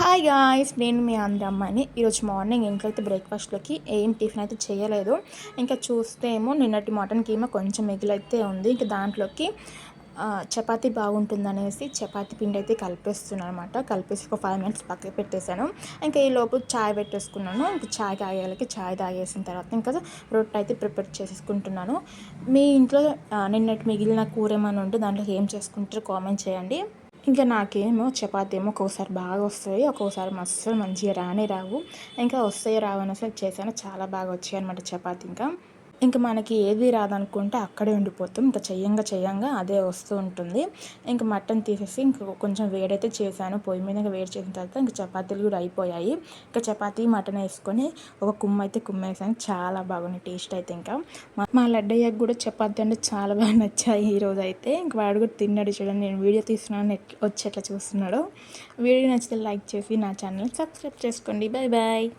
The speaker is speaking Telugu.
హాయ్ గాయ్స్, నేను మీ అమ్మాయిని. ఈరోజు మార్నింగ్ ఇంట్లో అయితే బ్రేక్ఫాస్ట్లోకి ఏం టిఫిన్ అయితే చేయలేదు. ఇంకా చూస్తే ఏమో నిన్నటి మటన్ కీమా కొంచెం మిగిలైతే ఉంది. ఇంకా దాంట్లోకి చపాతీ బాగుంటుందనేసి చపాతీ పిండి అయితే కలిపేస్తున్నాను అనమాట. కలిపేసి ఒక 5 మినిట్స్ పక్కకి పెట్టేశాను. ఇంకా ఈలోపు చాయ్ పెట్టేసుకున్నాను. ఇంకా చాయ్ తాగేయాలకి చాయ్ తాగేసిన తర్వాత ఇంకా రొట్టె అయితే ప్రిపేర్ చేసేసుకుంటున్నాను. మీ ఇంట్లో నిన్నటి మిగిలిన కూర ఏమైనా ఉంటే దాంట్లో ఏం చేసుకుంటారో కామెంట్ చేయండి. ఇంకా నాకేమో చపాతీ ఏమో ఒక్కోసారి బాగా వస్తాయి, ఒక్కోసారి అస్సలు మంచిగా రానే రావు. ఇంకా వస్తాయో రావని అసలు చేశాను, చాలా బాగా వచ్చాయి అనమాట చపాతీ. ఇంకా మనకి ఏది రాదనుకుంటే అక్కడే ఉండిపోతాం. ఇంకా చెయ్యంగా అదే వస్తూ ఉంటుంది. ఇంకా మటన్ తీసేసి ఇంక కొంచెం వేడైతే చేశాను పొయ్యి మీద. వేడి చేసిన తర్వాత ఇంకా చపాతీలు కూడా అయిపోయాయి. ఇంకా చపాతీ మటన్ వేసుకొని ఒక కుమ్మ అయితే కుమ్మేసాను. చాలా బాగున్నాయి టేస్ట్ అయితే. ఇంకా మా లడ్డయ్యకు కూడా చపాతీ అంటే చాలా బాగా నచ్చాయి ఈరోజు అయితే. ఇంక వాడు కూడా తిన్నాడు. చూడండి, నేను వీడియో తీస్తున్నాను, వచ్చి ఎట్లా చూస్తున్నాడు. వీడియో నచ్చితే లైక్ చేసి నా ఛానల్ సబ్స్క్రైబ్ చేసుకోండి. Bye bye.